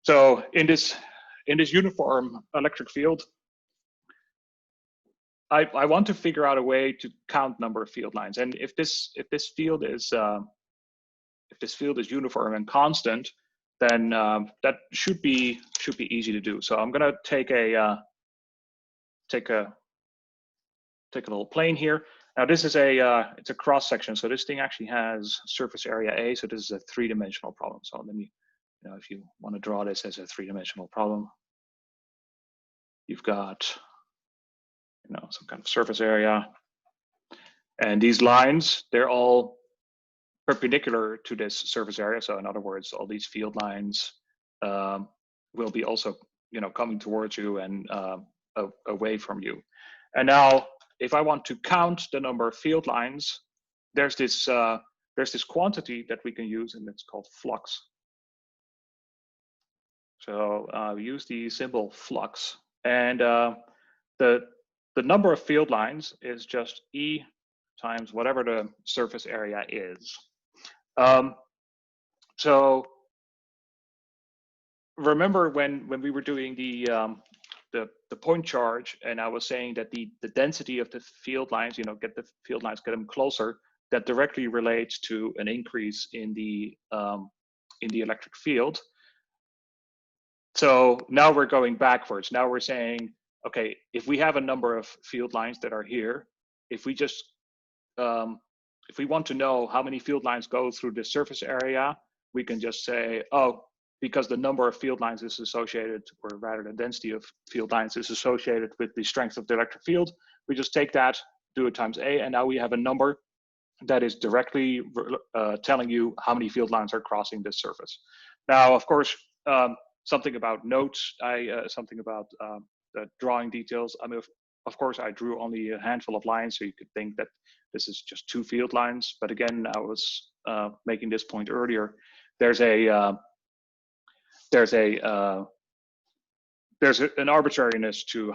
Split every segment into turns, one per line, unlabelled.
So in this uniform electric field, I want to figure out a way to count number of field lines. And if this field is uniform and constant, then that should be easy to do. So I'm going to take a little plane here. Now this is it's a cross section. So this thing actually has surface area A. So this is a three-dimensional problem. So let me, if you want to draw this as a three-dimensional problem, you've got some kind of surface area, and these lines, they're all perpendicular to this surface area. So in other words, all these field lines will be also coming towards you and away from you. And now if I want to count the number of field lines, there's this quantity that we can use, and it's called flux. So we use the symbol flux, and the number of field lines is just E times whatever the surface area is. So remember when we were doing the point charge, and I was saying that the density of the field lines, get the field lines, get them closer, that directly relates to an increase in the electric field. So now we're going backwards. Now we're saying, okay, if we have a number of field lines that are here, if we just if we want to know how many field lines go through the surface area, we can just say, oh, because the number of field lines is associated, or rather the density of field lines is associated with the strength of the electric field, we just take that, do it times A, and now we have a number that is directly telling you how many field lines are crossing this surface. Now, of course, something about notes, something about the drawing details. I mean, of course, I drew only a handful of lines, so you could think that this is just 2 field lines. But again, I was making this point earlier. There's an arbitrariness to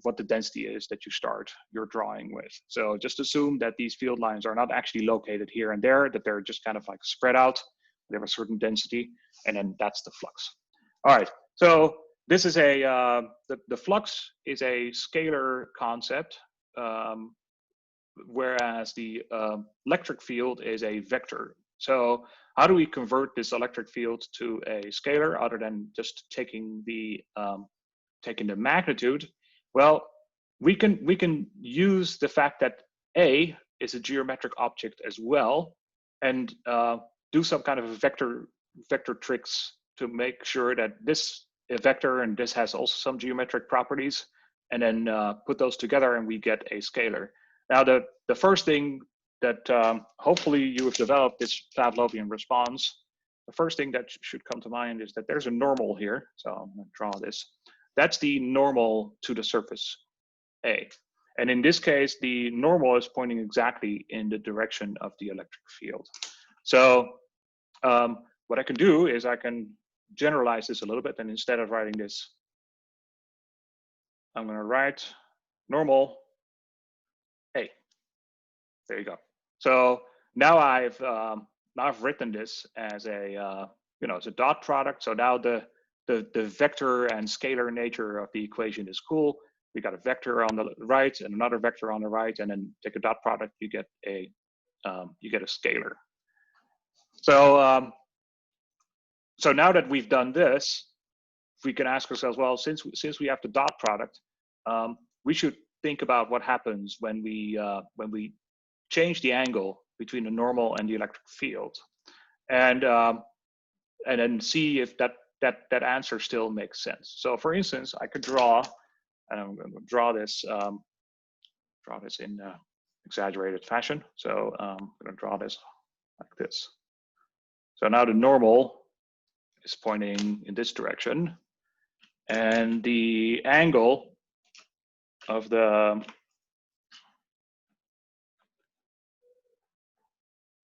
what the density is that you start your drawing with. So just assume that these field lines are not actually located here and there, that they're just kind of like spread out. They have a certain density, and then that's the flux. All right, so this is the flux is a scalar concept, whereas the electric field is a vector. So how do we convert this electric field to a scalar other than just taking the magnitude? Well, we can use the fact that A is a geometric object as well, and do some kind of vector tricks to make sure that this a vector and this has also some geometric properties, and then put those together and we get a scalar. Now the first thing that hopefully you have developed this Pavlovian response, the first thing that should come to mind is that there's a normal here. So I'm going to draw this. That's the normal to the surface A. And in this case, the normal is pointing exactly in the direction of the electric field. So what I can do is I can generalize this a little bit, and instead of writing this, I'm going to write normal A. There you go. So now I've written this as a as a dot product. So now the vector and scalar nature of the equation is cool. We got a vector on the right and another vector on the right, and then take a dot product, you get a scalar. So so now that we've done this, we can ask ourselves, well, since we have the dot product, we should think about what happens when we change the angle between the normal and the electric field, and then see if that answer still makes sense. So for instance, I could draw, and I'm going to draw this in exaggerated fashion. So I'm going to draw this like this. So now the normal is pointing in this direction, and the angle of the,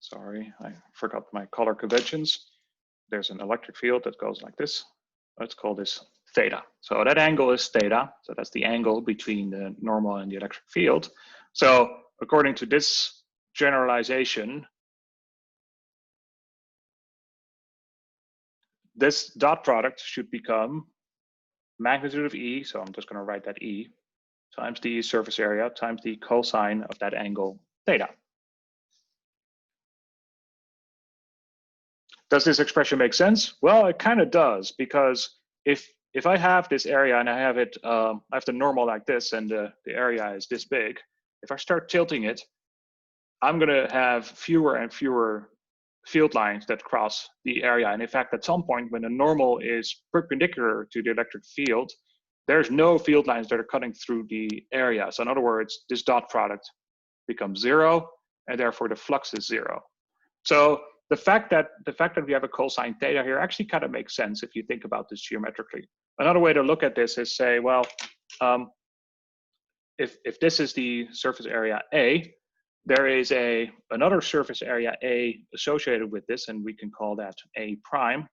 sorry, I forgot my color conventions. There's an electric field that goes like this. Let's call this theta. So that angle is theta. So that's the angle between the normal and the electric field. So according to this generalization, this dot product should become magnitude of E, so I'm just going to write that E, times the surface area times the cosine of that angle theta. Does this expression make sense? Well, it kind of does, because if I have this area and I have it, I have the normal like this, and the area is this big. If I start tilting it, I'm going to have fewer and fewer field lines that cross the area. And in fact, at some point when the normal is perpendicular to the electric field, there's no field lines that are cutting through the area. So in other words, this dot product becomes 0, and therefore the flux is 0. So the fact that we have a cosine theta here actually kind of makes sense if you think about this geometrically. Another way to look at this is say, well, if this is the surface area A, there is another surface area A associated with this, and we can call that A prime.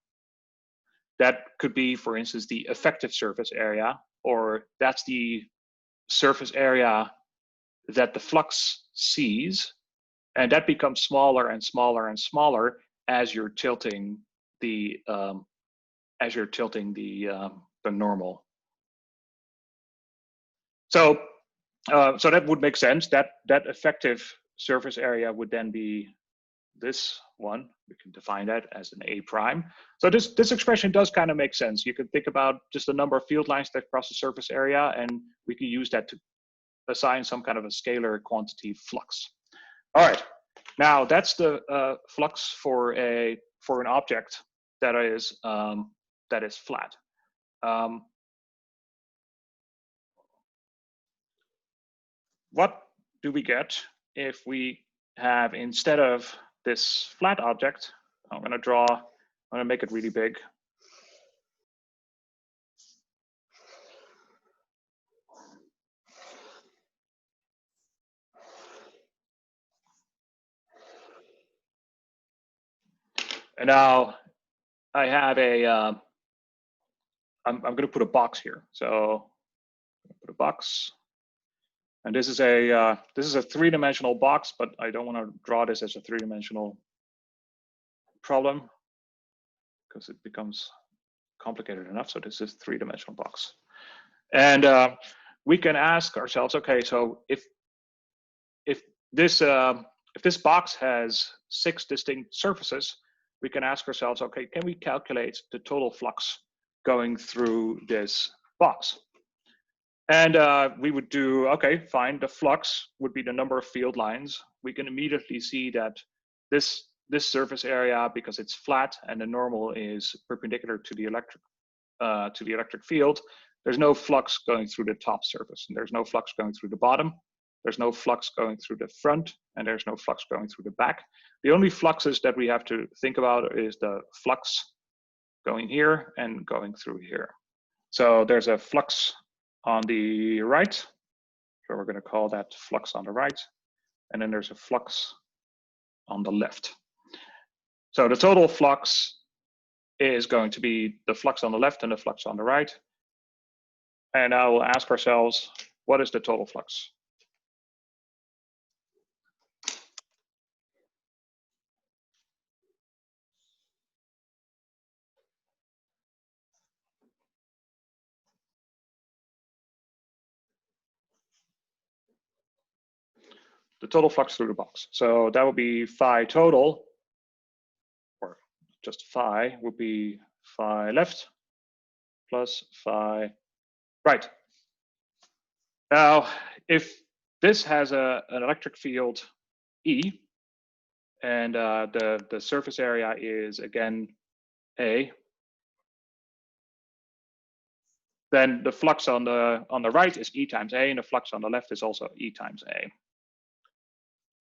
That could be, for instance, the effective surface area, or that's the surface area that the flux sees, and that becomes smaller and smaller and smaller as you're tilting the normal. So that would make sense. That effective surface area would then be this one. We can define that as an A prime. So this expression does kind of make sense. You can think about just the number of field lines that cross the surface area, and we can use that to assign some kind of a scalar quantity flux. All right, now that's the flux for an object that is flat. What do we get if we have, instead of this flat object, I'm going to make it really big. And now I have I'm going to put a box here. So put a box. And this is a 3-dimensional box, but I don't want to draw this as a 3-dimensional problem because it becomes complicated enough. So this is a 3-dimensional box. And we can ask ourselves, okay, so if this box has 6 distinct surfaces, we can ask ourselves, okay, can we calculate the total flux going through this box? And we would do, okay, fine, the flux would be the number of field lines. We can immediately see that this surface area, because it's flat and the normal is perpendicular to the electric field, there's no flux going through the top surface, and there's no flux going through the bottom. There's no flux going through the front, and there's no flux going through the back. The only fluxes that we have to think about is the flux going here and going through here. So there's a flux on the right, so we're going to call that flux on the right, and then there's a flux on the left. So the total flux is going to be the flux on the left and the flux on the right. And now we'll ask ourselves, what is the total flux? The total flux through the box. So that would be phi total, or just phi would be phi left plus phi right. Now, if this has an electric field E, and the surface area is again A, then the flux on the right is E times A, and the flux on the left is also E times A.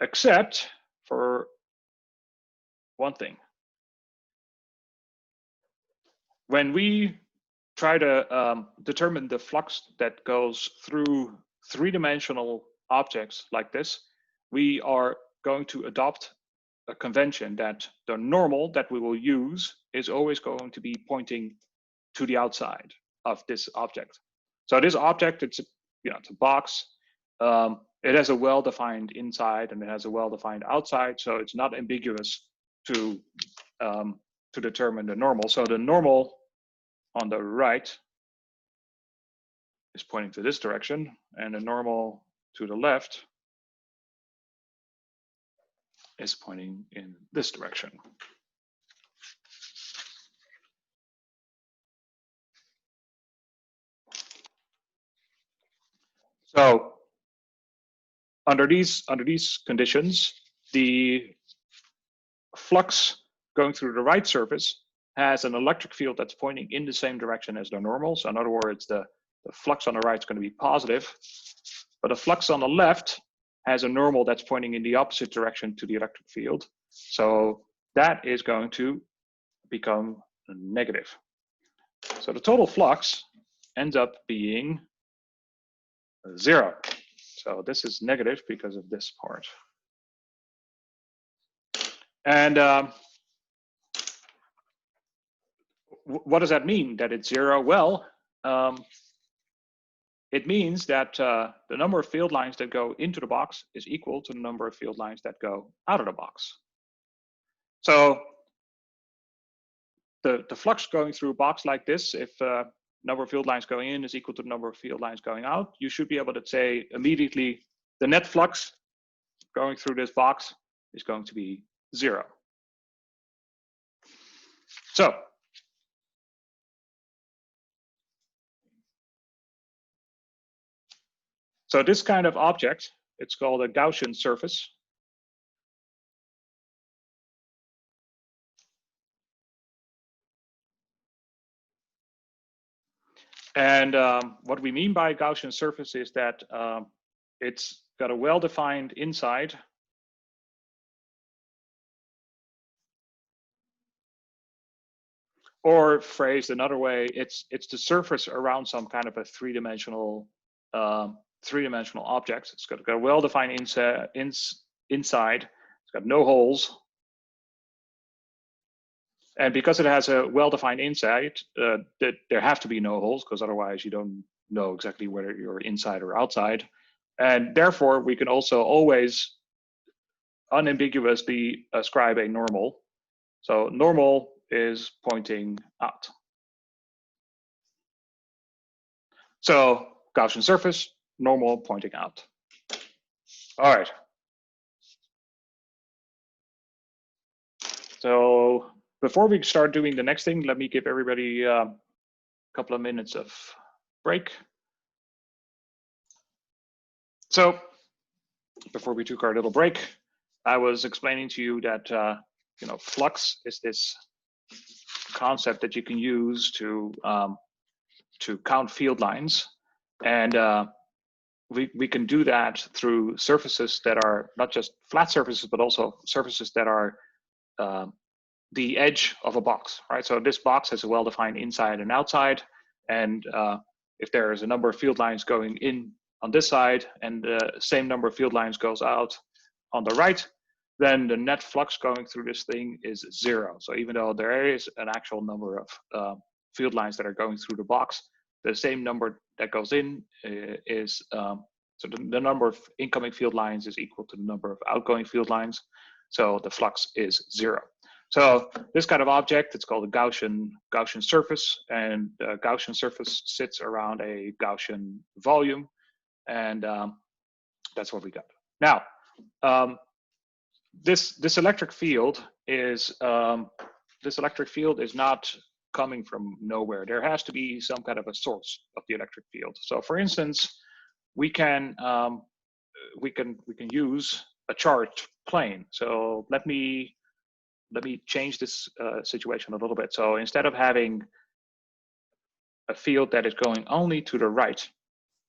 Except for one thing. When we try to determine the flux that goes through 3-dimensional objects like this, we are going to adopt a convention that the normal that we will use is always going to be pointing to the outside of this object. So this object, it's a box. It has a well-defined inside and it has a well-defined outside, so it's not ambiguous to to determine the normal. So the normal on the right is pointing to this direction, and the normal to the left is pointing in this direction. So under these conditions, the flux going through the right surface has an electric field that's pointing in the same direction as the normal. So in other words, the flux on the right is going to be positive, but the flux on the left has a normal that's pointing in the opposite direction to the electric field. So that is going to become negative. So the total flux ends up being 0. So this is negative because of this part. And what does that mean, that it's 0? Well, it means that the number of field lines that go into the box is equal to the number of field lines that go out of the box. So the flux going through a box like this, if number of field lines going in is equal to the number of field lines going out, you should be able to say immediately the net flux going through this box is going to be 0. So this kind of object, it's called a Gaussian surface. And what we mean by Gaussian surface is that it's got a well-defined inside or phrased another way, it's the surface around some kind of a three-dimensional object. It's got a well-defined inside. It's got no holes. And because it has a well-defined inside, there have to be no holes, because otherwise you don't know exactly whether you're inside or outside. And therefore, we can also always unambiguously ascribe a normal. So normal is pointing out. So Gaussian surface, normal pointing out. All right. So before we start doing the next thing, let me give everybody a couple of minutes of break. So before we took our little break, I was explaining to you that flux is this concept that you can use to count field lines, and we can do that through surfaces that are not just flat surfaces, but also surfaces that are the edge of a box, right? So this box has a well-defined inside and outside, and if there is a number of field lines going in on this side and the same number of field lines goes out on the right, then the net flux going through this thing is 0. So even though there is an actual number of field lines that are going through the box, the same number that goes in is, so the number of incoming field lines is equal to the number of outgoing field lines. So the flux is 0. So this kind of object, it's called a Gaussian surface, and the Gaussian surface sits around a Gaussian volume, and that's what we got. Now, this electric field is not coming from nowhere. There has to be some kind of a source of the electric field. So, for instance, we can use a charged plane. So let me change this situation a little bit. So instead of having a field that is going only to the right,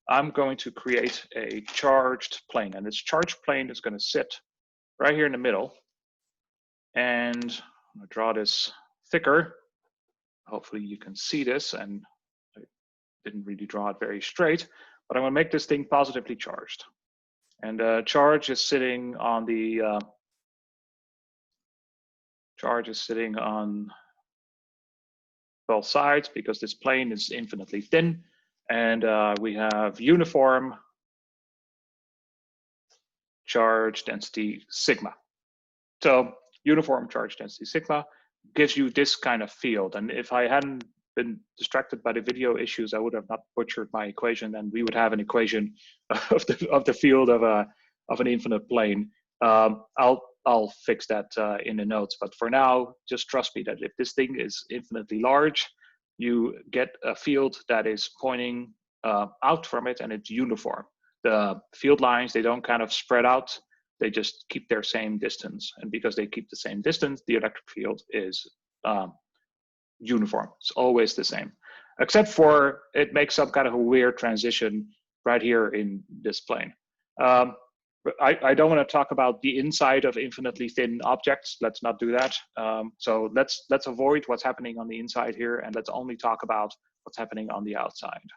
I'm going to create a charged plane, and this charged plane is going to sit right here in the middle. And I'm going to draw this thicker. Hopefully you can see this, and I didn't really draw it very straight, but I'm going to make this thing positively charged. And charge is sitting on the both sides, because this plane is infinitely thin, and we have uniform charge density sigma. So uniform charge density sigma, gives you this kind of field. And if I hadn't been distracted by the video issues, I would have not butchered my equation, and we would have an equation of the field of an infinite plane. I'll fix that in the notes, but for now, just trust me that if this thing is infinitely large, you get a field that is pointing out from it, and it's uniform. The field lines, they don't kind of spread out, they just keep their same distance. And because they keep the same distance, the electric field is uniform. It's always the same, except for it makes some kind of a weird transition right here in this plane. But I don't want to talk about the inside of infinitely thin objects. Let's not do that. So let's avoid what's happening on the inside here, and let's only talk about what's happening on the outside.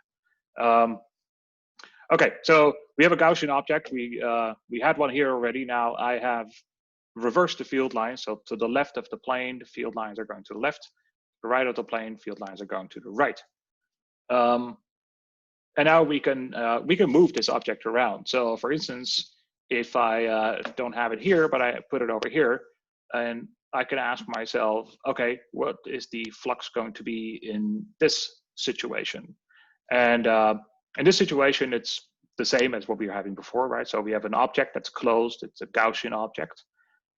Okay, so we have a Gaussian object. We had one here already. Now I have reversed the field lines. So to the left of the plane, the field lines are going to the left. To the right of the plane, field lines are going to the right. And now we can move this object around. So for instance, if I don't have it here, but I put it over here, and I can ask myself, okay, what is the flux going to be in this situation? And in this situation, it's the same as what we were having before, right? So we have an object that's closed. It's a Gaussian object,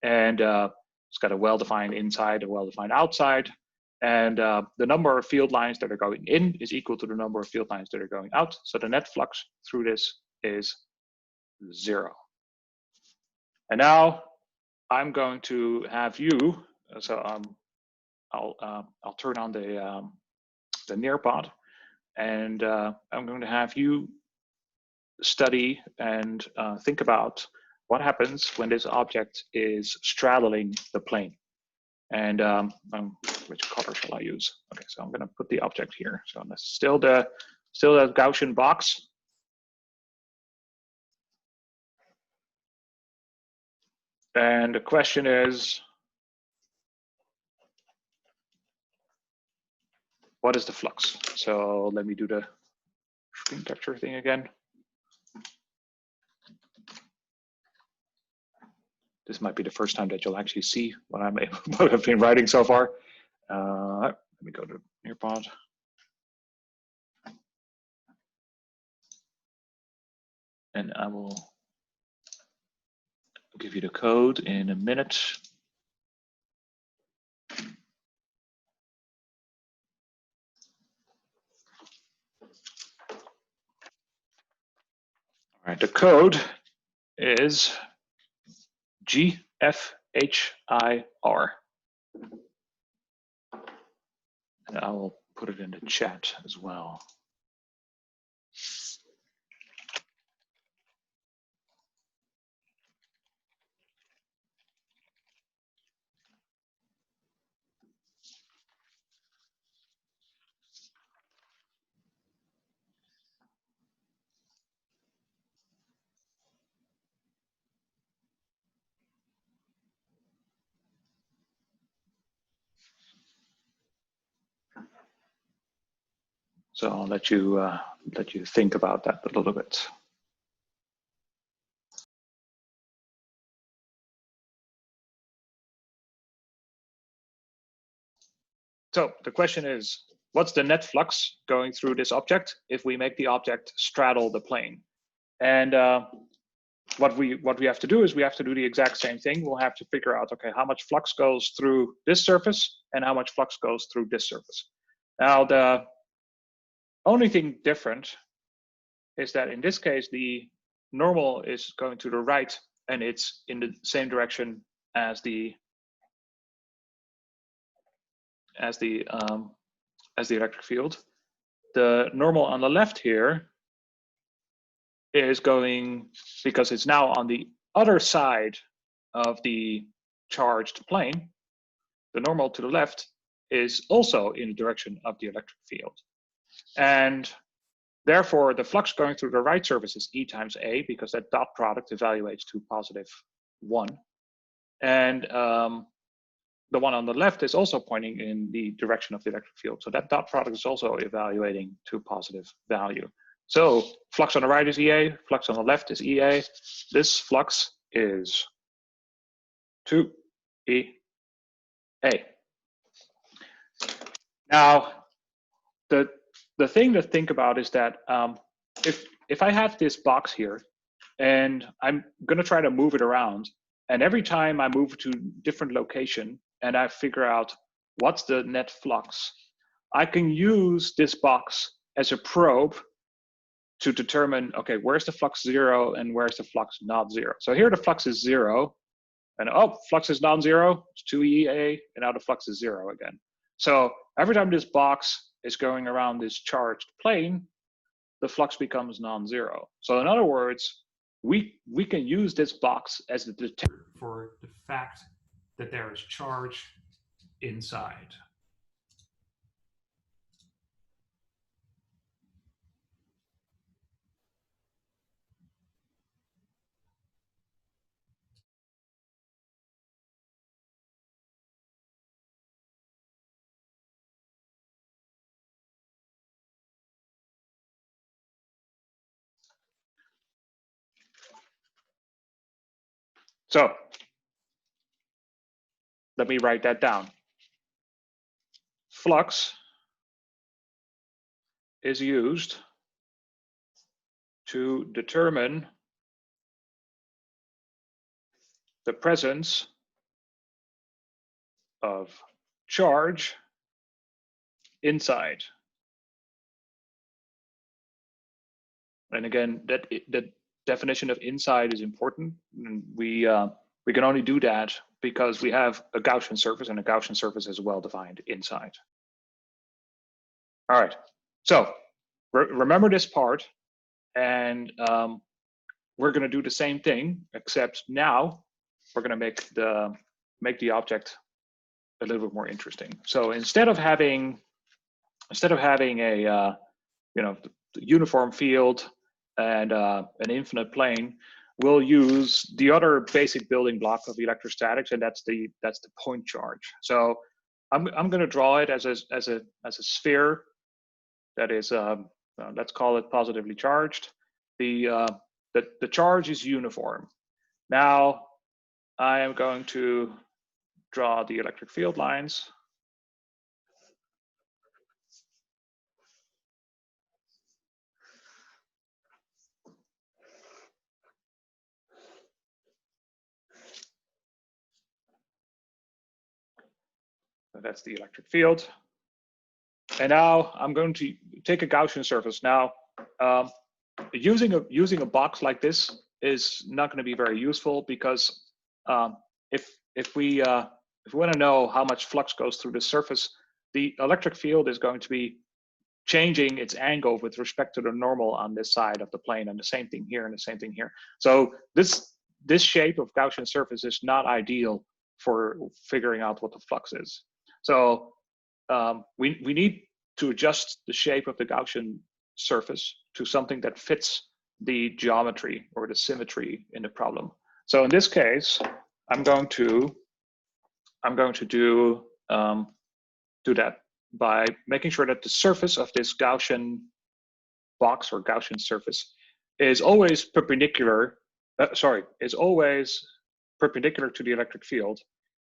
and it's got a well-defined inside, a well-defined outside. And the number of field lines that are going in is equal to the number of field lines that are going out. So the net flux through this is 0. And now I'm going to have you, so I'll turn on the Nearpod, and I'm going to have you study and think about what happens when this object is straddling the plane. And which color shall I use? Okay, so I'm going to put the object here. So that's still the Gaussian box. And the question is, what is the flux? So let me do the screen capture thing again. This might be the first time that you'll actually see what I've been writing so far. Let me go to Nearpod. And I will give you the code in a minute. All right, the code is GFHIR. And I will put it in the chat as well. So I'll let you think about that a little bit. So the question is, what's the net flux going through this object if we make the object straddle the plane? And what we have to do is we have to do the exact same thing. We'll have to figure out, okay, how much flux goes through this surface and how much flux goes through this surface. Now, the only thing different is that in this case, the normal is going to the right, and it's in the same direction as the electric field. The normal on the left here is going, because it's now on the other side of the charged plane, the normal to the left is also in the direction of the electric field. And therefore, the flux going through the right surface is E times A, because that dot product evaluates to +1. And the one on the left is also pointing in the direction of the electric field. So that dot product is also evaluating to a positive value. So flux on the right is EA, flux on the left is EA. This flux is 2EA. Now, the thing to think about is that if I have this box here and I'm going to try to move it around, and every time I move to a different location and I figure out what's the net flux, I can use this box as a probe to determine, okay, where's the flux 0 and where's the flux not 0. So here the flux is 0, and oh, flux is non-zero, it's 2EA, and now the flux is 0 again. So every time this box is going around this charged plane, the flux becomes non-zero. So in other words, we can use this box as the detector for the fact that there is charge inside. So let me write that down. Flux is used to determine the presence of charge inside. And again, that the definition of inside is important. And we can only do that because we have a Gaussian surface, and a Gaussian surface is well defined inside. All right, so remember this part, and we're going to do the same thing, except now we're going to make the object a little bit more interesting. So instead of having a uniform field and an infinite plane, we'll use the other basic building block of electrostatics, and that's the point charge. So I'm going to draw it as a sphere that is let's call it positively charged. The charge is uniform. Now I am going to draw the electric field lines. That's the electric field. And now I'm going to take a Gaussian surface. Now, using a box like this is not going to be very useful, because if we want to know how much flux goes through the surface, the electric field is going to be changing its angle with respect to the normal on this side of the plane, and the same thing here and the same thing here. So this shape of Gaussian surface is not ideal for figuring out what the flux is. So we need to adjust the shape of the Gaussian surface to something that fits the geometry or the symmetry in the problem. So in this case, I'm going to do that by making sure that the surface of this Gaussian box or Gaussian surface is always perpendicular. Is always perpendicular to the electric field,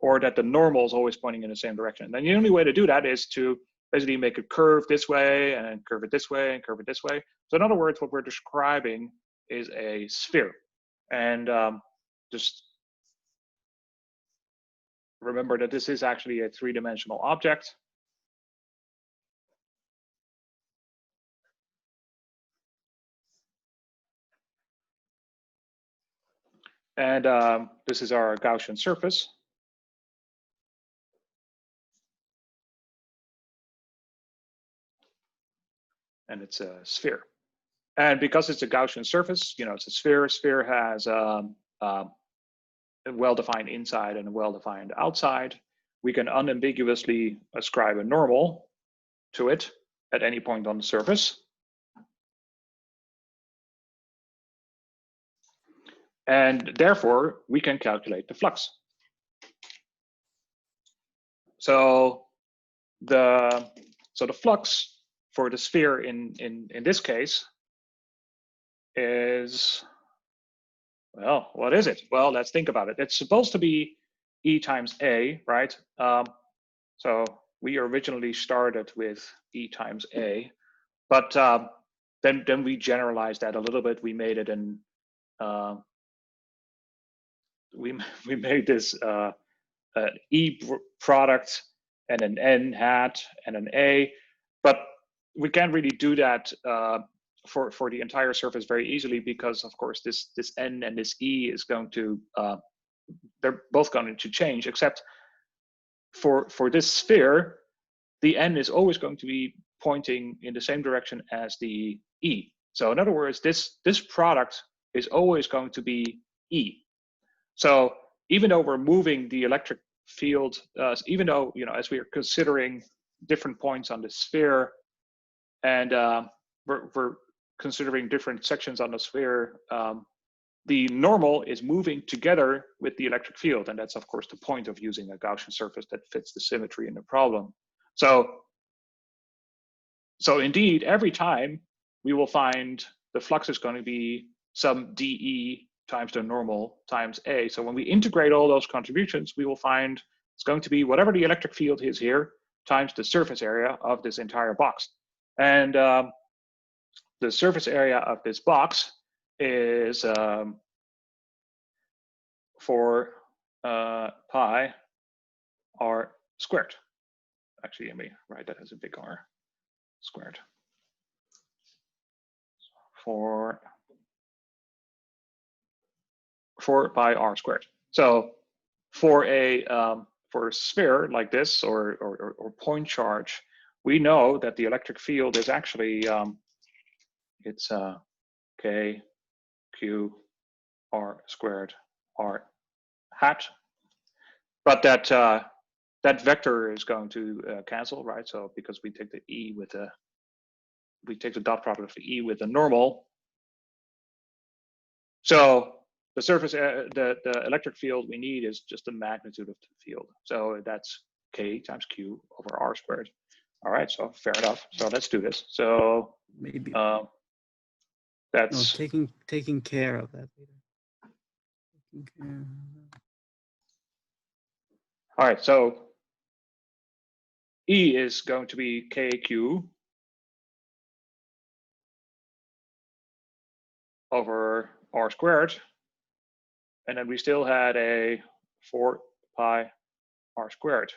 or that the normal is always pointing in the same direction. And the only way to do that is to basically make a curve this way and curve it this way and curve it this way. So in other words, what we're describing is a sphere. And just remember that this is actually a three-dimensional object. And this is our Gaussian surface. And it's a sphere. And because it's a Gaussian surface, it's a sphere. Sphere has a well-defined inside and a well-defined outside. We can unambiguously ascribe a normal to it at any point on the surface. And therefore, we can calculate the flux. So the flux for the sphere in this case is, well, what is it? Well, let's think about it. It's supposed to be E times A, right? So we originally started with E times A, but then we generalized that a little bit. We made it an we made this an E product and an N hat and an A, but we can't really do that for the entire surface very easily, because of course this N and this E is going to they're both going to change, except for this sphere, the N is always going to be pointing in the same direction as the E. So in other words, this product is always going to be E. So even though we're moving the electric field, even though, as we are considering different points on the sphere, and we're considering different sections on the sphere, the normal is moving together with the electric field. And that's, of course, the point of using a Gaussian surface that fits the symmetry in the problem. So indeed, every time we will find the flux is going to be some dE times the normal times A. So when we integrate all those contributions, we will find it's going to be whatever the electric field is here times the surface area of this entire box. And the surface area of this box is 4 pi r squared. Actually, let me write that as a big R squared. 4 pi r squared. So for a sphere like this, or point charge, we know that the electric field is actually it's k q r squared r hat, but that vector is going to cancel, right? So because we take the E with we take the dot product of the E with the normal. So the surface, the electric field we need is just the magnitude of the field. So that's K times Q over R squared. All right, so fair enough. So let's do this. So
maybe
that's
taking care of that later.
All right, so E is going to be KQ over R squared. And then we still had a 4 pi R squared.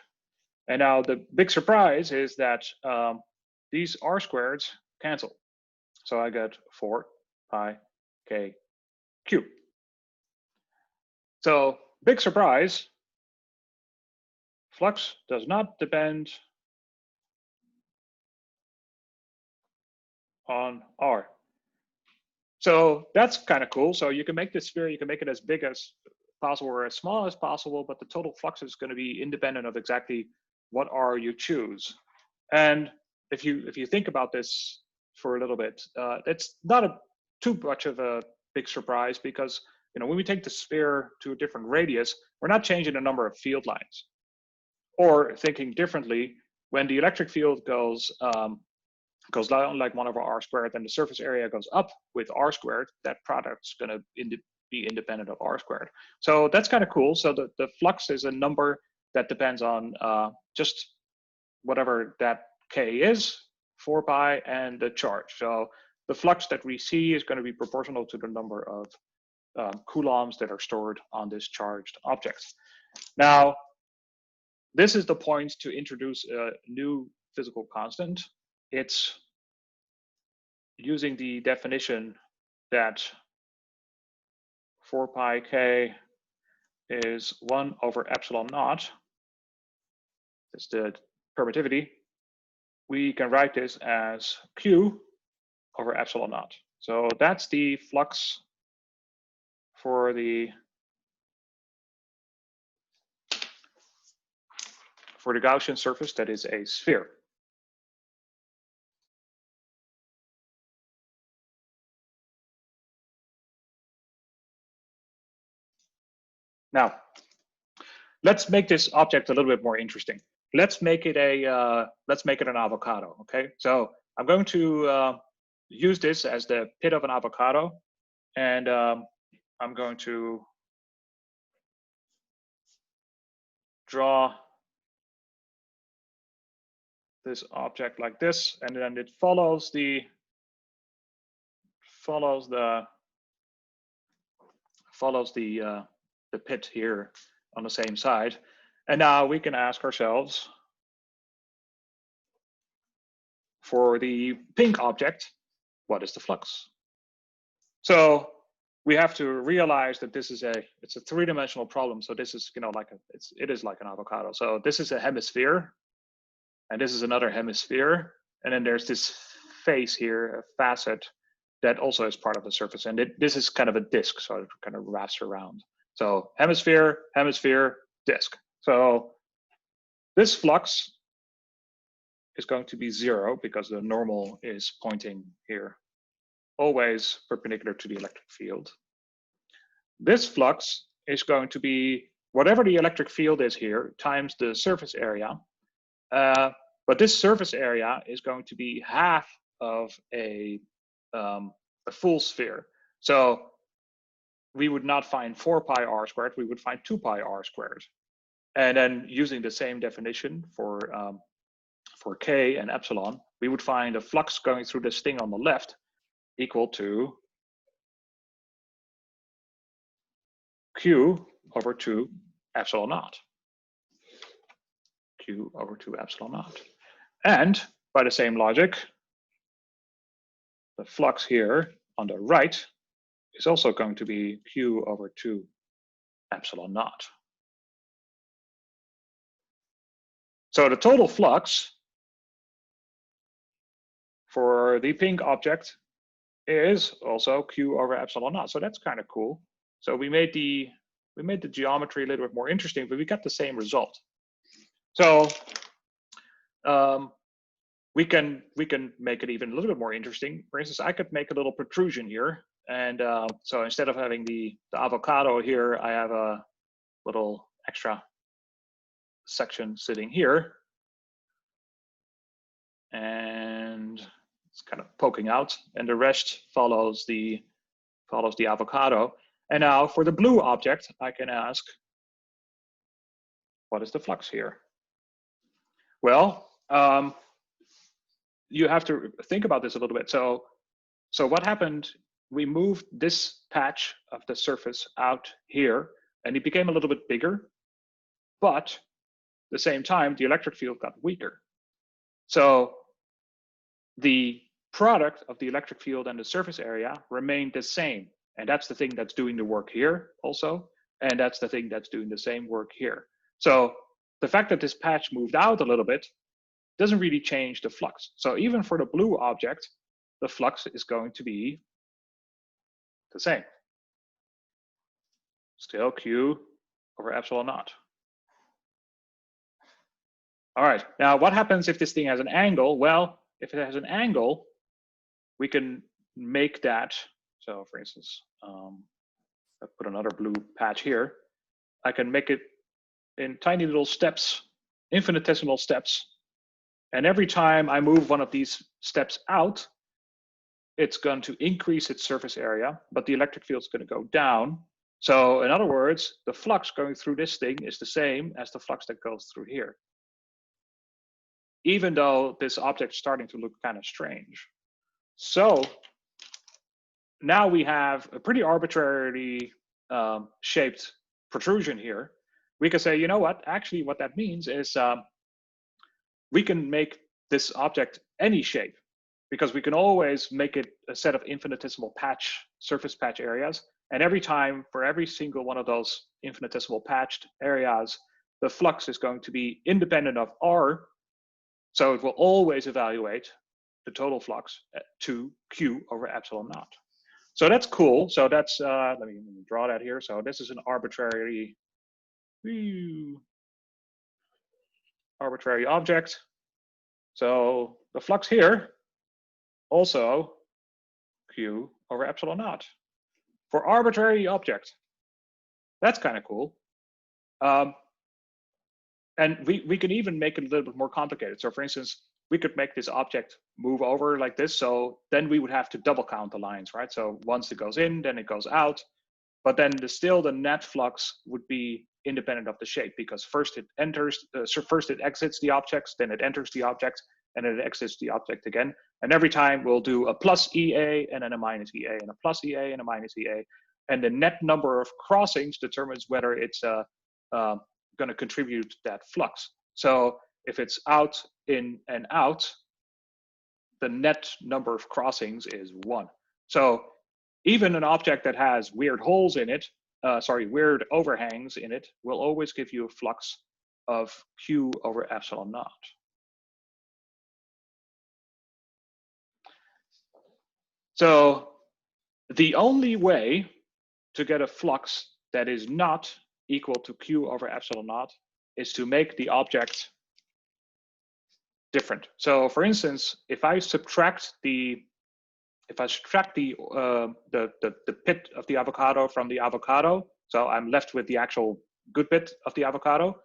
And now the big surprise is that these R squareds cancel. So I get 4 pi K Q. So big surprise, flux does not depend on R. So that's kind of cool. So you can make this sphere, you can make it as big as possible or as small as possible, but the total flux is going to be independent of exactly what R you choose. And if you think about this for a little bit, it's not too much of a big surprise, because when we take the sphere to a different radius, we're not changing the number of field lines. Or thinking differently, when the electric field goes down like 1 over R squared, then the surface area goes up with R squared, that product's going to be independent of R squared. So that's kind of cool. So the flux is a number that depends on just whatever that K is, 4 pi, and the charge. So the flux that we see is going to be proportional to the number of coulombs that are stored on this charged object. Now, this is the point to introduce a new physical constant. It's using the definition that 4 pi k is 1 over epsilon naught. That's the permittivity. We can write this as Q over epsilon naught. So that's the flux for the Gaussian surface that is a sphere. Now, let's make this object a little bit more interesting. Let's make it an avocado. Okay, so I'm going to use this as the pit of an avocado, and I'm going to draw this object like this, and then it follows the pit here on the same side. And now we can ask ourselves, for the pink object, what is the flux? So we have to realize that this is it's a three-dimensional problem. So this is, like it is like an avocado. So this is a hemisphere, and this is another hemisphere, and then there's this face here, a facet, that also is part of the surface. And this is kind of a disk, so it kind of wraps around. So hemisphere, hemisphere, disk. So this flux is going to be 0 because the normal is pointing here, always perpendicular to the electric field. This flux is going to be whatever the electric field is here times the surface area. But this surface area is going to be half of a full sphere. So we would not find 4 pi r squared, we would find 2 pi r squared. And then using the same definition for K and epsilon, we would find a flux going through this thing on the left equal to Q over 2 epsilon naught. Q over 2 epsilon naught. And by the same logic, the flux here on the right is also going to be Q over 2 epsilon naught. So the total flux for the pink object is also Q over epsilon naught. So that's kind of cool. So we made the geometry a little bit more interesting, but we got the same result. So we can make it even a little bit more interesting. For instance, I could make a little protrusion here, and so instead of having the avocado here, I have a little extra section sitting here, and it's kind of poking out, and the rest follows the avocado. And now for the blue object, I can ask, what is the flux here? Well, you have to think about this a little bit. So what happened? We moved this patch of the surface out here, and it became a little bit bigger, but at the same time, the electric field got weaker. So the product of the electric field and the surface area remained the same. And that's the thing that's doing the work here also. And that's the thing that's doing the same work here. So the fact that this patch moved out a little bit doesn't really change the flux. So even for the blue object, the flux is going to be the same. Still Q over epsilon naught. All right, now what happens if this thing has an angle? Well, if it has an angle, we can make that. So for instance, I put another blue patch here. I can make it in tiny little steps, infinitesimal steps. And every time I move one of these steps out, it's going to increase its surface area, but the electric field is going to go down. So in other words, the flux going through this thing is the same as the flux that goes through here, even though this object is starting to look kind of strange. So now we have a pretty arbitrarily shaped protrusion here. We can say, you know what, actually what that means is we can make this object any shape, because we can always make it a set of infinitesimal surface patch areas. And every time, for every single one of those infinitesimal patched areas, the flux is going to be independent of R. So it will always evaluate the total flux to Q over epsilon naught. So that's cool. So that's, let me draw that here. So this is an arbitrary object. So the flux here also Q over epsilon naught for arbitrary object. That's kind of cool. And we can even make it a little bit more complicated. So for instance, we could make this object move over like this. So then we would have to double count the lines, right? So once it goes in, then it goes out. but then still the net flux would be independent of the shape, because first it enters, first it exits the objects, then it enters the object, and then it exits the object again. And every time we'll do a plus EA and then a minus EA and a plus EA and a minus EA. And the net number of crossings determines whether it's going to contribute to that flux. So if it's out, in, and out, the net number of crossings is 1. So even an object that has weird holes in it, weird overhangs in it, will always give you a flux of Q over epsilon naught. So the only way to get a flux that is not equal to Q over epsilon naught is to make the object different. So for instance, if I subtract the pit of the avocado from the avocado, so I'm left with the actual good bit of the avocado.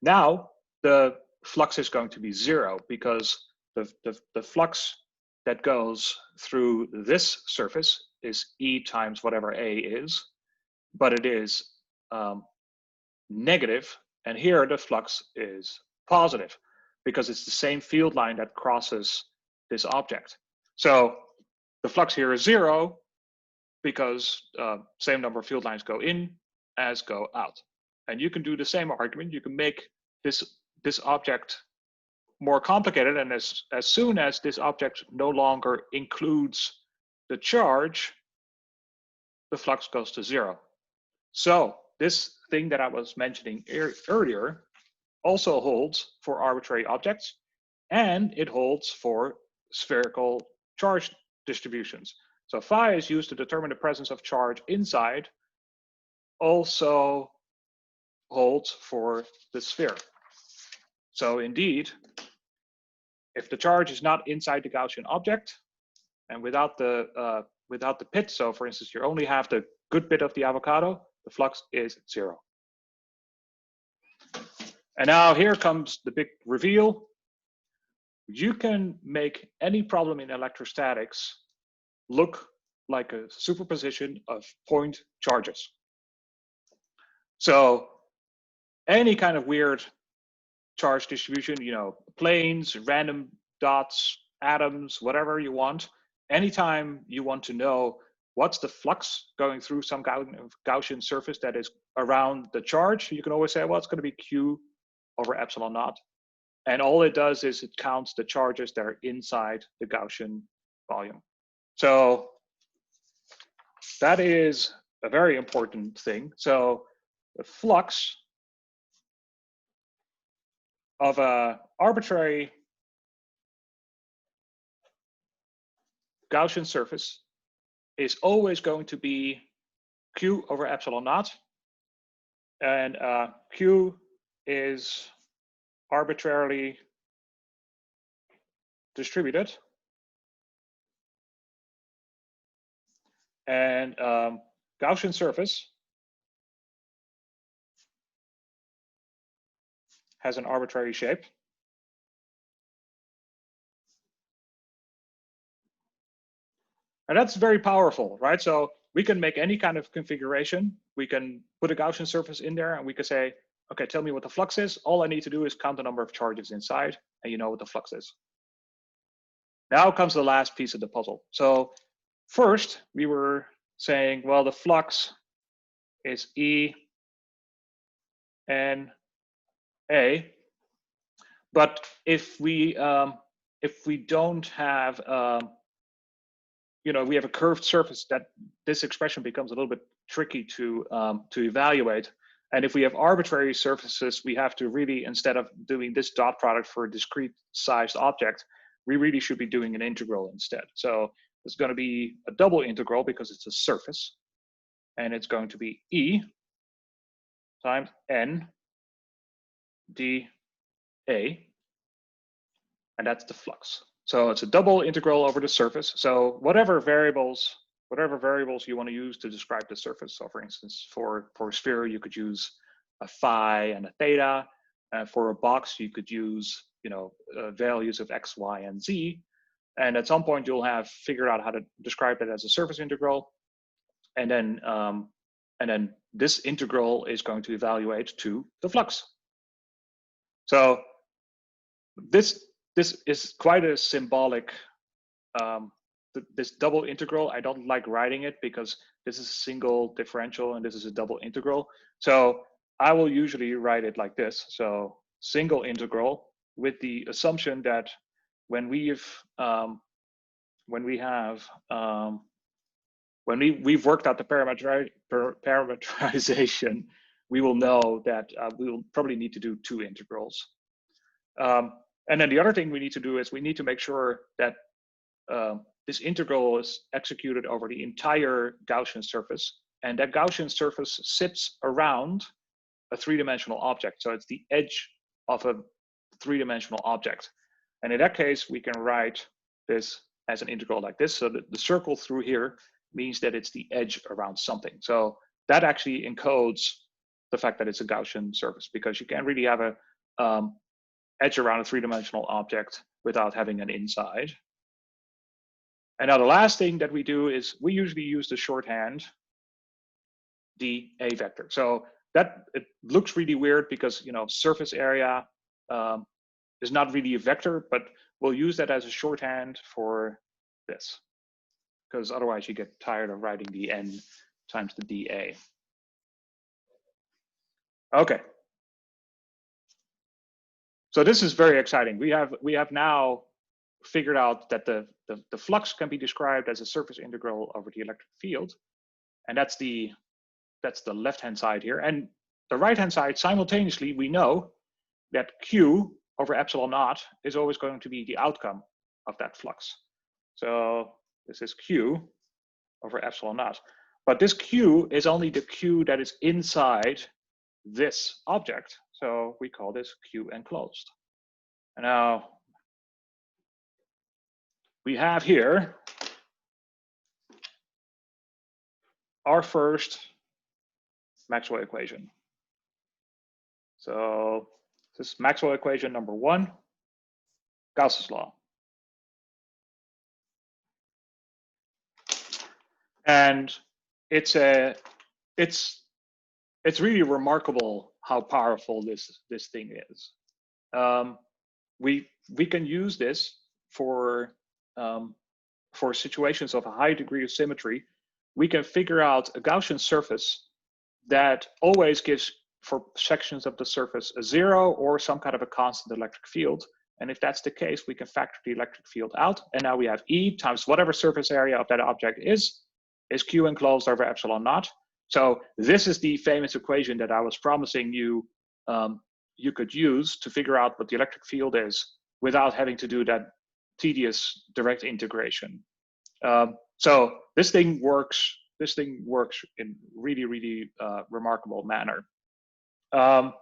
Now the flux is going to be 0, because the flux that goes through this surface is E times whatever A is, but it is negative, and here the flux is positive, because it's the same field line that crosses this object. So the flux here is 0, because same number of field lines go in as go out. And you can do the same argument. You can make this object more complicated, and as soon as this object no longer includes the charge, the flux goes to 0. So this thing that I was mentioning earlier also holds for arbitrary objects, and it holds for spherical charge distributions. So phi is used to determine the presence of charge inside, also holds for the sphere. So indeed, if the charge is not inside the Gaussian object and without the pit, so for instance, you only have the good bit of the avocado, the flux is 0. And now here comes the big reveal. You can make any problem in electrostatics look like a superposition of point charges. So any kind of weird charge distribution, planes, random dots, atoms, whatever you want, anytime you want to know what's the flux going through some Gaussian surface that is around the charge, you can always say, well, it's going to be Q over epsilon naught. And all it does is it counts the charges that are inside the Gaussian volume. So that is a very important thing. So the flux of an arbitrary Gaussian surface is always going to be Q over epsilon naught. And Q is arbitrarily distributed. And Gaussian surface has an arbitrary shape. And that's very powerful, right? So we can make any kind of configuration. We can put a Gaussian surface in there and we can say, okay, tell me what the flux is. All I need to do is count the number of charges inside, and you know what the flux is. Now comes the last piece of the puzzle. So first we were saying, well, the flux is E N A, but if we don't have we have a curved surface, that this expression becomes a little bit tricky to evaluate. And if we have arbitrary surfaces, we have to really, instead of doing this dot product for a discrete sized object, we really should be doing an integral instead. So it's going to be a double integral because it's a surface, and it's going to be E times N dA, and that's the flux. So it's a double integral over the surface. So whatever variables you want to use to describe the surface. So for instance, for a sphere, you could use a phi and a theta. For a box, you could use values of x, y, and z. And at some point you'll have figured out how to describe it as a surface integral. And then this integral is going to evaluate to the flux. So this is quite a symbolic, this double integral. I don't like writing it because this is a single differential and this is a double integral. So I will usually write it like this. So single integral with the assumption that when we've worked out the parameterization, we will know that we will probably need to do two integrals. And then the other thing we need to do is we need to make sure that this integral is executed over the entire Gaussian surface, and that Gaussian surface sits around a three-dimensional object. So it's the edge of a three-dimensional object. And in that case, we can write this as an integral like this. So the circle through here means that it's the edge around something. So that actually encodes the fact that it's a Gaussian surface, because you can't really have a edge around a three-dimensional object without having an inside. And now the last thing that we do is we usually use the shorthand dA vector. So that it looks really weird because, you know, surface area is not really a vector, but we'll use that as a shorthand for this, because otherwise you get tired of writing the n times the dA. Okay. So this is very exciting. We have now figured out that the flux can be described as a surface integral over the electric field, and that's the left-hand side here. And the right-hand side, simultaneously, we know that Q over epsilon naught is always going to be the outcome of that flux. So this is Q over epsilon naught. But this Q is only the Q that is inside this object. So we call this Q enclosed. And now we have here our first Maxwell equation. So this is Maxwell equation number 1, Gauss's law. And it's really remarkable how powerful this thing is. We can use this for situations of a high degree of symmetry. We can figure out a Gaussian surface that always gives, for sections of the surface, a 0 or some kind of a constant electric field. And if that's the case, we can factor the electric field out. And now we have E times whatever surface area of that object is Q enclosed over epsilon naught. So this is the famous equation that I was promising you you could use to figure out what the electric field is without having to do that tedious direct integration. So this thing works. This thing works in really remarkable manner. I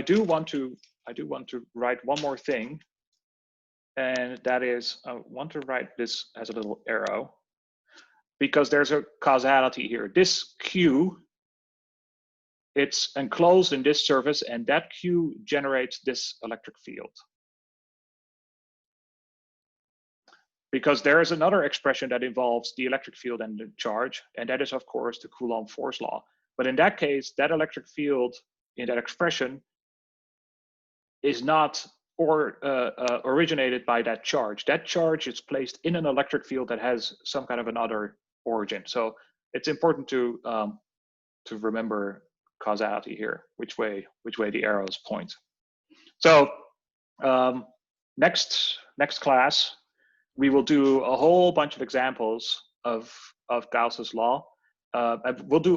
do want to write one more thing, and that is I want to write this as a little arrow, because there's a causality here. This Q, it's enclosed in this surface, and that Q generates this electric field. Because there is another expression that involves the electric field and the charge, and that is, of course, the Coulomb force law. But in that case, that electric field in that expression is not originated by that charge. That charge is placed in an electric field that has some kind of another origin. So it's important to remember causality here, which way the arrows point. So next class, we will do a whole bunch of examples of Gauss's law. We'll do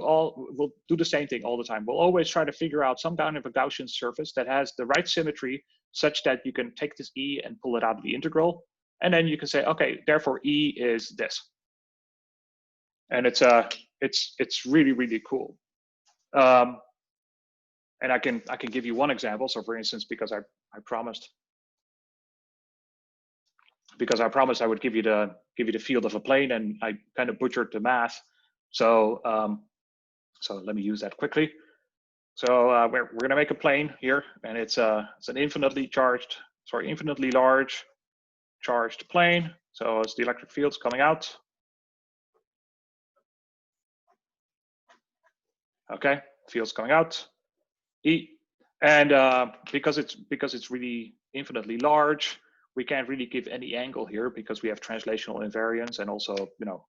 the same thing all the time. We'll always try to figure out some kind of a Gaussian surface that has the right symmetry such that you can take this E and pull it out of the integral. And then you can say, okay, therefore E is this. And it's really cool. And I can give you one example. So for instance, because I promised I would give you the field of a plane, and I kind of butchered the math. So so let me use that quickly. So we're going to make a plane here, and it's an infinitely large charged plane. So as the electric field's coming out. Okay, field's coming out. E. And because it's really infinitely large, we can't really give any angle here because we have translational invariance and also, you know,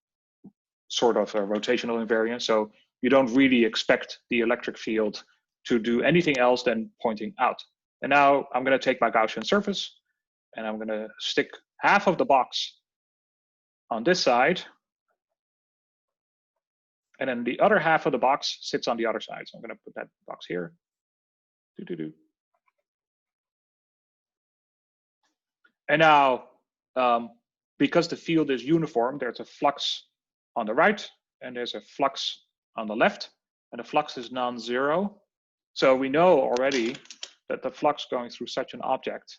sort of a rotational invariance. So you don't really expect the electric field to do anything else than pointing out. And now I'm going to take my Gaussian surface and I'm going to stick half of the box on this side. And then the other half of the box sits on the other side. So I'm going to put that box here. And now, because the field is uniform, there's a flux on the right and there's a flux on the left, and the flux is non-zero. So we know already that the flux going through such an object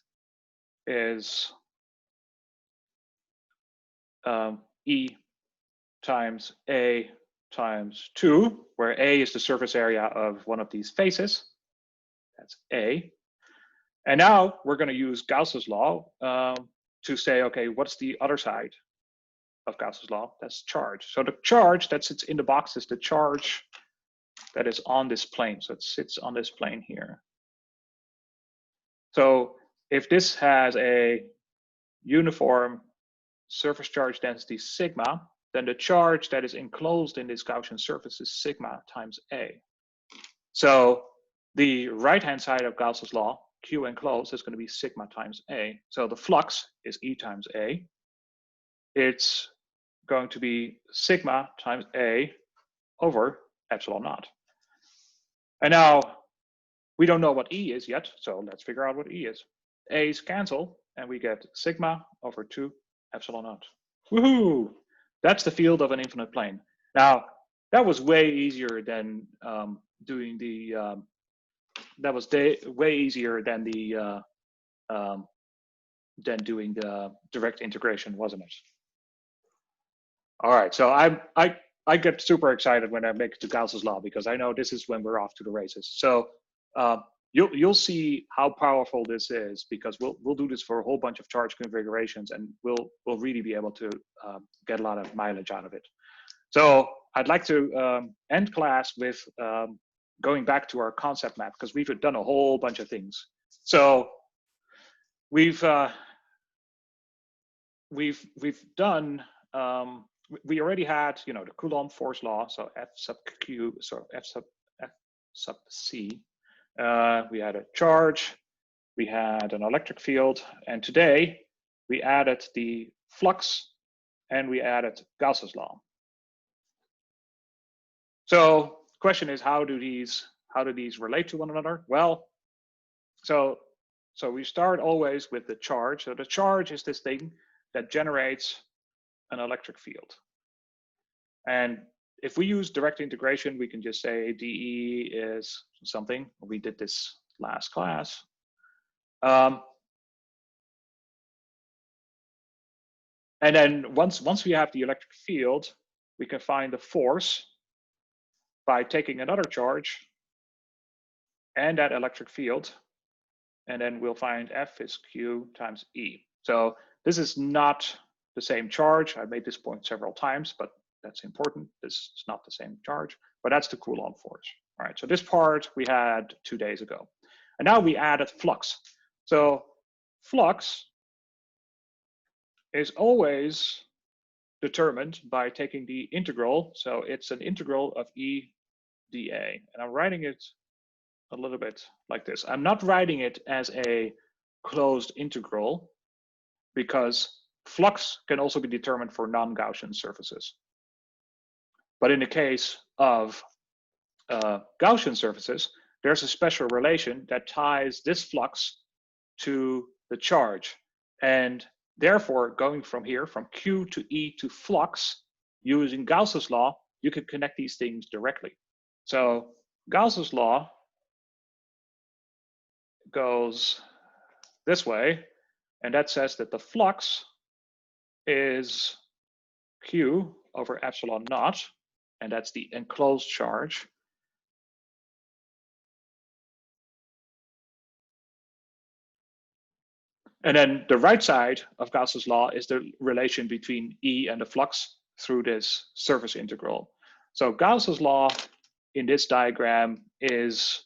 is E times A times 2, where A is the surface area of one of these faces. That's A. And now we're going to use Gauss's law to say, okay, what's the other side of Gauss's law? That's charge. So the charge that sits in the box is the charge that is on this plane. So it sits on this plane here. So if this has a uniform surface charge density sigma, then the charge that is enclosed in this Gaussian surface is sigma times A. So the right-hand side of Gauss's law, Q enclosed, is going to be sigma times A. So the flux is E times A. It's going to be sigma times A over epsilon naught. And now we don't know what E is yet, so let's figure out what E is. A's cancel, and we get sigma over 2 epsilon naught. Woohoo! That's the field of an infinite plane. Now, that was way easier than doing the way easier than the doing the direct integration, wasn't it? All right, so I get super excited when I make it to Gauss's law because I know this is when we're off to the races. So you'll see how powerful this is because we'll do this for a whole bunch of charge configurations and we'll really be able to get a lot of mileage out of it. So I'd like to end class with going back to our concept map because we've done a whole bunch of things. So we've done we already had, you know, the Coulomb force law, so F sub Q, so F sub C. We had a charge, we had an electric field, and today we added the flux and we added Gauss's law. So the question is, how do these relate to one another? Well, so we start always with the charge. So the charge is this thing that generates an electric field. And if we use direct integration, we can just say dE is something. We did this last class. And then once we have the electric field, we can find the force by taking another charge and that electric field. And then we'll find F is Q times E. So this is not the same charge. I made this point several times, but that's important. This is not the same charge, but that's the Coulomb force. All right, so this part we had 2 days ago. And now we added flux. So flux is always determined by taking the integral. So it's an integral of E dA. And I'm writing it a little bit like this. I'm not writing it as a closed integral because flux can also be determined for non-Gaussian surfaces. But in the case of Gaussian surfaces, there's a special relation that ties this flux to the charge. And therefore, going from here, from Q to E to flux, using Gauss's law, you can connect these things directly. So Gauss's law goes this way, and that says that the flux is Q over epsilon naught, and that's the enclosed charge. And then the right side of Gauss's law is the relation between E and the flux through this surface integral. So Gauss's law in this diagram is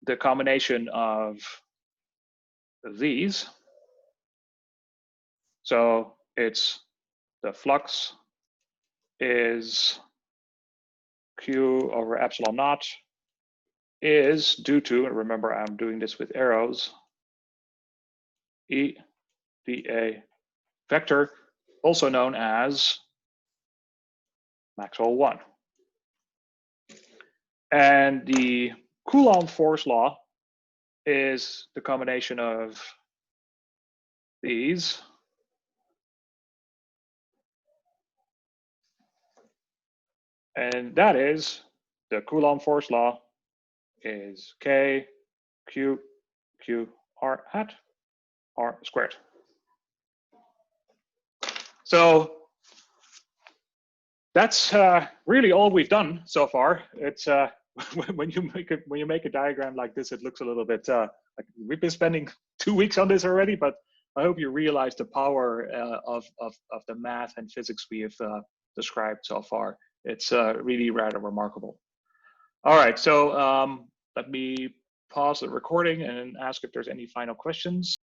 the combination of these. So it's the flux is Q over epsilon naught is due to, and remember I'm doing this with arrows, E dA vector, also known as Maxwell 1. And the Coulomb force law is the combination of these. And that is the Coulomb force law is K Q Q R hat R squared. So that's really all we've done so far. It's when you make a diagram like this, it looks a little bit like we've been spending 2 weeks on this already. But I hope you realize the power of the math and physics we have described so far. It's really rather remarkable. All right, so let me pause the recording and ask if there's any final questions.